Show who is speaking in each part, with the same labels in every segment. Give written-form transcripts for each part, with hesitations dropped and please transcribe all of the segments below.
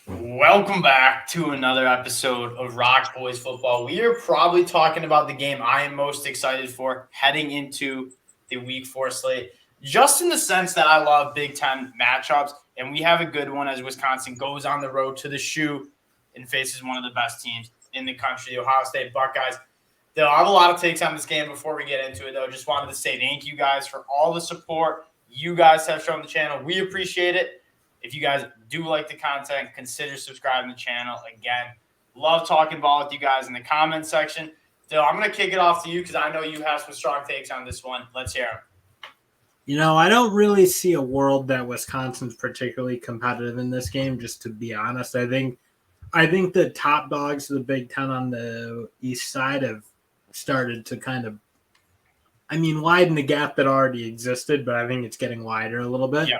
Speaker 1: Welcome back to another episode of ROC Boys Football. We are probably talking about the game I am most excited for heading into the Week 4 slate, just in the sense that I love Big Ten matchups, and we have a good one as Wisconsin goes on the road to the Shoe and faces one of the best teams in the country, the Ohio State Buckeyes. I'll have a lot of takes on this game before we get into it, though. Just wanted to say thank you guys for all the support you guys have shown the channel. We appreciate it. If you guys do like the content, consider subscribing to the channel. Again, love talking ball with you guys in the comment section. Dill, I'm going to kick it off to you because I know you have some strong takes on this one. Let's hear them.
Speaker 2: I don't really see a world that Wisconsin's particularly competitive in this game, just to be honest. I think the top dogs of the Big Ten on the east side have started to widen the gap that already existed, but I think it's getting wider a little bit.
Speaker 1: Yeah.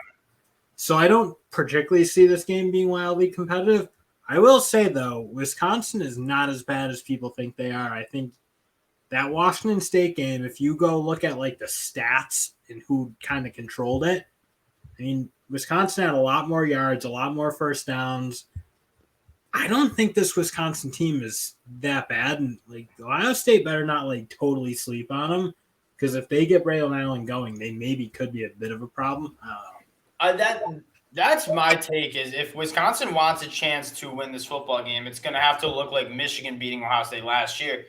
Speaker 2: So I don't particularly see this game being wildly competitive. I will say, though, Wisconsin is not as bad as people think they are. I think that Washington State game, if you go look at the stats and who kind of controlled it, Wisconsin had a lot more yards, a lot more first downs. I don't think this Wisconsin team is that bad. And Ohio State better not totally sleep on them, because if they get Braylon Allen going, they maybe could be a bit of a problem.
Speaker 1: That's my take. Is if Wisconsin wants a chance to win this football game, it's going to have to look like Michigan beating Ohio State last year,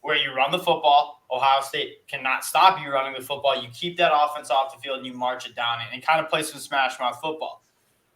Speaker 1: where you run the football. Ohio State cannot stop you running the football. You keep that offense off the field and you march it down and kind of play some smash mouth football.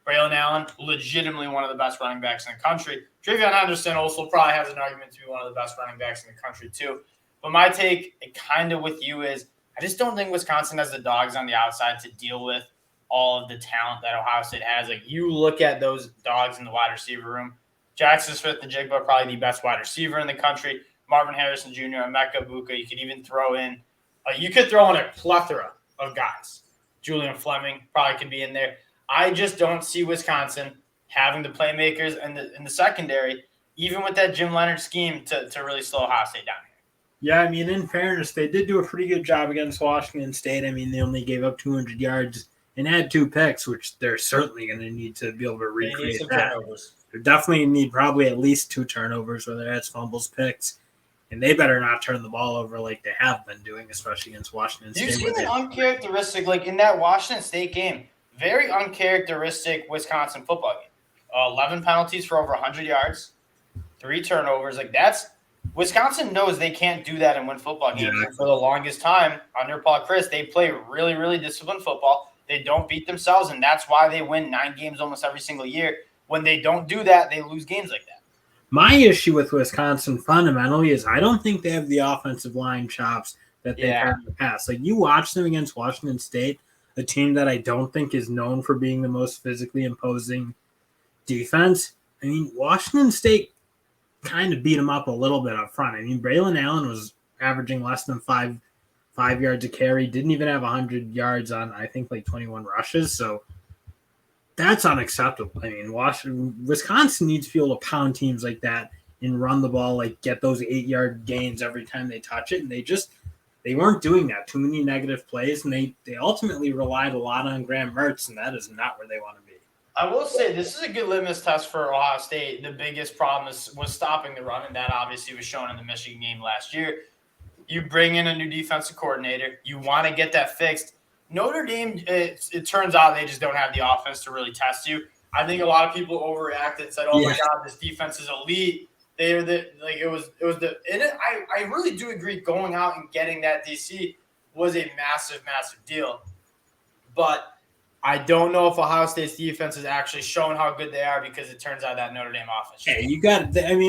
Speaker 1: Braylon Allen, legitimately one of the best running backs in the country. Travion Henderson also probably has an argument to be one of the best running backs in the country too. But my take, kind of with you, is I just don't think Wisconsin has the dogs on the outside to deal with all of the talent that Ohio State has. You look at those dogs in the wide receiver room. Jackson Smith-Njigba, probably the best wide receiver in the country. Marvin Harrison Jr., Emeka Egbuka. You could even throw in a plethora of guys. Julian Fleming probably could be in there. I just don't see Wisconsin having the playmakers in the secondary, even with that Jim Leonard scheme, to really slow Ohio State down.
Speaker 2: Yeah, in fairness, they did do a pretty good job against Washington State. They only gave up 200 yards and had 2 picks, which they're certainly going to need to be able to recreate that. They definitely need probably at least 2 turnovers, whether that's fumbles, picks, and they better not turn the ball over like they have been doing, especially against Washington State.
Speaker 1: You've seen an uncharacteristic, in that Washington State game, very uncharacteristic Wisconsin football game. 11 penalties for over 100 yards, 3 turnovers. That's Wisconsin knows they can't do that and win football games. Yeah. For the longest time, under Paul Chris, they play really, really disciplined football. They don't beat themselves, and that's why they win 9 games almost every single year. When they don't do that, they lose games like that.
Speaker 2: My issue with Wisconsin fundamentally is I don't think they have the offensive line chops that they've had in the past. You watch them against Washington State, a team that I don't think is known for being the most physically imposing defense. Washington State kind of beat them up a little bit up front. Braylon Allen was averaging less than 5 yards a carry, didn't even have 100 yards on, I think, 21 rushes. So that's unacceptable. Wisconsin needs to be able to pound teams like that and run the ball, get those 8-yard gains every time they touch it. And they weren't doing that. Too many negative plays, and they ultimately relied a lot on Graham Mertz, and that is not where they want to be.
Speaker 1: I will say this is a good litmus test for Ohio State. The biggest problem was stopping the run, and that obviously was shown in the Michigan game last year. You bring in a new defensive coordinator. You want to get that fixed. Notre Dame, it turns out they just don't have the offense to really test you. I think a lot of people overreacted and said, "Oh my God, this defense is elite." I really do agree. Going out and getting that DC was a massive, massive deal. But I don't know if Ohio State's defense has actually shown how good they are, because it turns out that Notre Dame offense.
Speaker 2: Hey,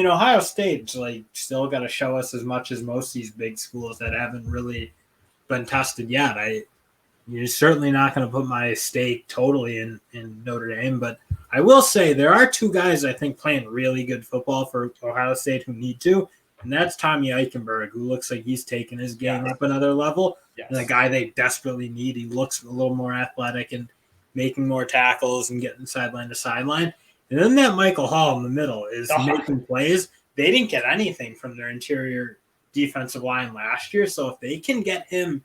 Speaker 2: Ohio State's still got to show us as much as most of these big schools that haven't really been tested yet. You're certainly not going to put my stake totally in Notre Dame, but I will say there are 2 guys I think playing really good football for Ohio State who need to, and that's Tommy Eichenberg, who looks like he's taken his game up another level. Yes. And the guy they desperately need. He looks a little more athletic and making more tackles and getting sideline to sideline. And then that Michael Hall in the middle is making plays. They didn't get anything from their interior defensive line last year, so if they can get him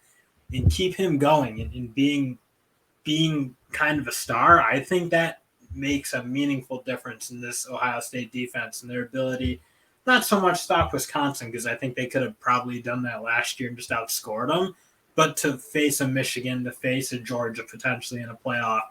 Speaker 2: and keep him going and being kind of a star, I think that makes a meaningful difference in this Ohio State defense and their ability, not so much stop Wisconsin, because I think they could have probably done that last year and just outscored them, but to face a Michigan, to face a Georgia potentially in a playoff,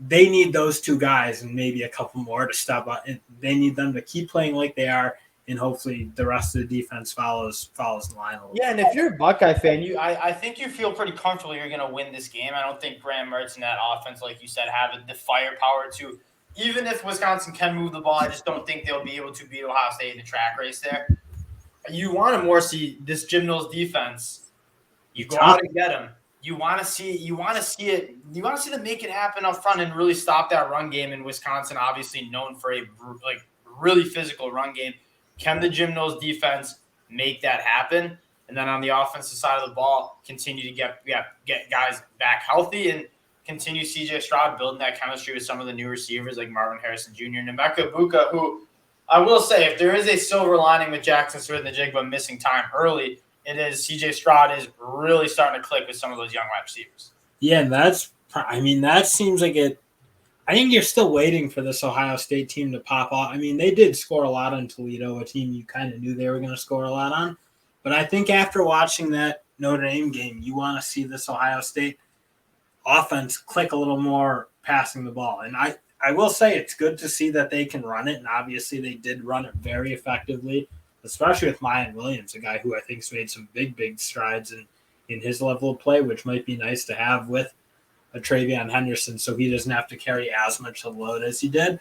Speaker 2: they need those two guys and maybe a couple more to step up. They need them to keep playing like they are, and hopefully the rest of the defense follows the line a little.
Speaker 1: Yeah, and if you're a Buckeye fan, I think you feel pretty comfortable you're going to win this game. I don't think Graham Mertz and that offense, like you said, have the firepower to. Even if Wisconsin can move the ball, I just don't think they'll be able to beat Ohio State in the track race there. You want to more see this Jim Knowles defense. You go out and get them. You want to see it. You want to see them make it happen up front and really stop that run game in Wisconsin. Obviously known for a really physical run game. Can the Jim Knowles defense make that happen? And then on the offensive side of the ball, continue to get guys back healthy and continue CJ Stroud building that chemistry with some of the new receivers like Marvin Harrison Jr. and Emeka Egbuka, who I will say, if there is a silver lining with Jackson Smith-Njigba missing time early, it is CJ Stroud is really starting to click with some of those young wide receivers.
Speaker 2: Yeah, and that seems like it. I think you're still waiting for this Ohio State team to pop off. I mean, they did score a lot on Toledo, a team you kind of knew they were going to score a lot on. But I think after watching that Notre Dame game, you want to see this Ohio State offense click a little more passing the ball. And I will say it's good to see that they can run it, and obviously they did run it very effectively, especially with Mayan Williams, a guy who I think's made some big strides in his level of play, which might be nice to have with a Travion Henderson, so he doesn't have to carry as much of the load as he did.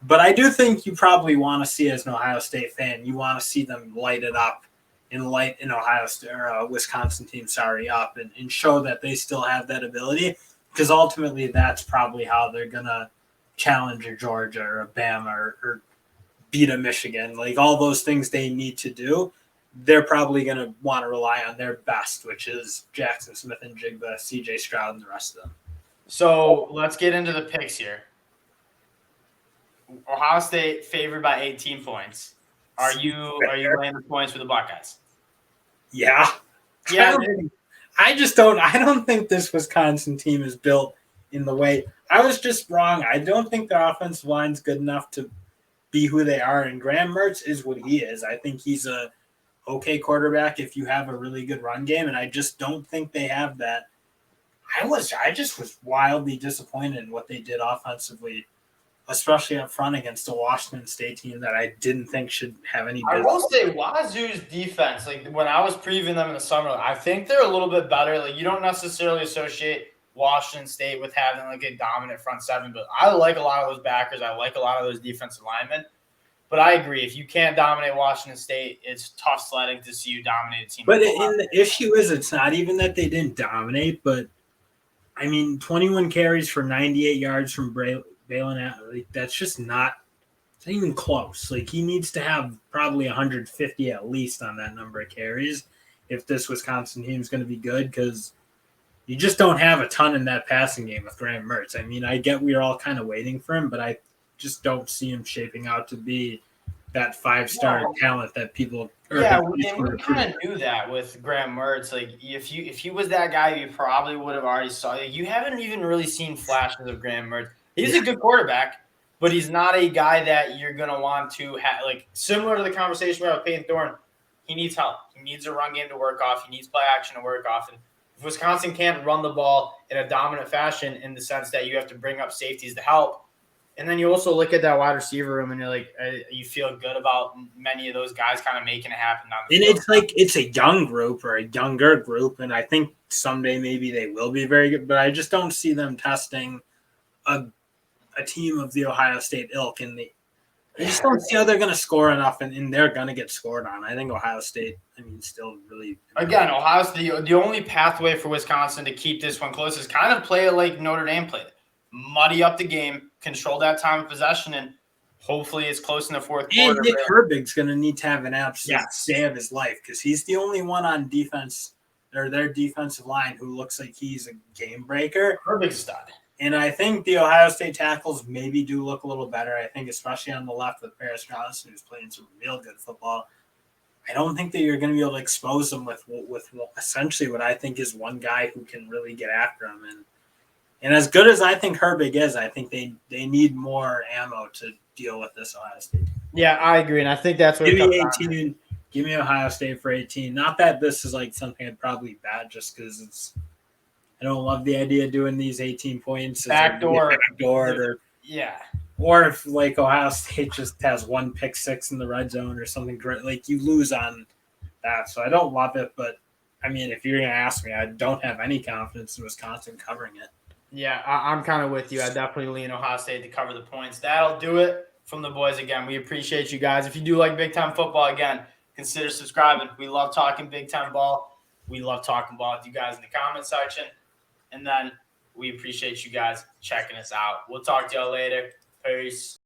Speaker 2: But I do think you probably want to see, as an Ohio State fan, you want to see them light it up and light an Ohio State or Wisconsin team, up and show that they still have that ability, because ultimately that's probably how they're gonna challenge a Georgia or a Bama or beat a Michigan. Like all those things they need to do, they're probably going to want to rely on their best, which is Jackson Smith-Njigba, CJ Stroud, and the rest of them.
Speaker 1: So let's get into the picks here. Ohio State favored by 18 points. Are you laying the points for the Buckeyes?
Speaker 2: Yeah. I don't think this Wisconsin team is built in the way. I was just wrong. I don't think their offensive line's good enough to be who they are, and Graham Mertz is what he is. I think he's a okay quarterback if you have a really good run game, and I just don't think they have that. I just was wildly disappointed in what they did offensively, especially up front against a Washington State team that I didn't think should have any business.
Speaker 1: I will say Wazoo's defense, like when I was previewing them in the summer, I think they're a little bit better. Like you don't necessarily associate Washington State with having like a dominant front seven, but I like a lot of those backers. I like a lot of those defensive linemen. But I agree, if you can't dominate Washington State, it's tough sledding to see you dominate a team.
Speaker 2: But the issue is, it's not even that they didn't dominate, but I mean, 21 carries for 98 yards from Balin, like that's just not even close. Like he needs to have probably 150 at least on that number of carries if this Wisconsin team is going to be good, because you just don't have a ton in that passing game with Graham Mertz. I mean, I get we're all kind of waiting for him, but I just don't see him shaping out to be that five-star talent that people.
Speaker 1: And we kind of knew that with Graham Mertz. Like if he was that guy, you probably would have already saw it. You haven't even really seen flashes of Graham Mertz. He's a good quarterback, but he's not a guy that you're gonna want to have. Like similar to the conversation we had with Peyton Thorne, he needs help. He needs a run game to work off. He needs play action to work off. And if Wisconsin can't run the ball in a dominant fashion, in the sense that you have to bring up safeties to help. And then you also look at that wide receiver room and you're like, you feel good about many of those guys kind of making it happen.
Speaker 2: And it's like it's a young group or a younger group, and I think someday maybe they will be very good, but I just don't see them testing a team of the Ohio State ilk. And I just don't see how they're going to score enough, and they're going to get scored on. I think Ohio State, still really –
Speaker 1: Again, Ohio State, the only pathway for Wisconsin to keep this one close is kind of play it like Notre Dame played it. Muddy up the game, control that time of possession, and hopefully it's close in the fourth quarter.
Speaker 2: And Nick Herbig's going to need to have an absolute day of his life, because he's the only one on defense or their defensive line who looks like he's a game breaker.
Speaker 1: Herbig's stud.
Speaker 2: And I think the Ohio State tackles maybe do look a little better. I think especially on the left with Paris Johnson, who's playing some real good football. I don't think that you're going to be able to expose them with essentially what I think is one guy who can really get after him. And And as good as I think Herbig is, I think they need more ammo to deal with this Ohio State.
Speaker 3: Yeah, I agree, and I think that's what
Speaker 2: Give me 18. Give me Ohio State for 18. Not that this is like something I'd probably bet just because I don't love the idea of doing these 18 points.
Speaker 1: Backdoor.
Speaker 2: Or if like Ohio State just has one pick six in the red zone or something great, like you lose on that. So I don't love it, but I mean, if you're going to ask me, I don't have any confidence in Wisconsin covering it.
Speaker 1: Yeah, I'm kind of with you. I definitely lean Ohio State to cover the points. That'll do it from the boys again. We appreciate you guys. If you do like Big Time football, again, consider subscribing. We love talking Big Time ball. We love talking ball with you guys in the comment section. And then we appreciate you guys checking us out. We'll talk to y'all later. Peace.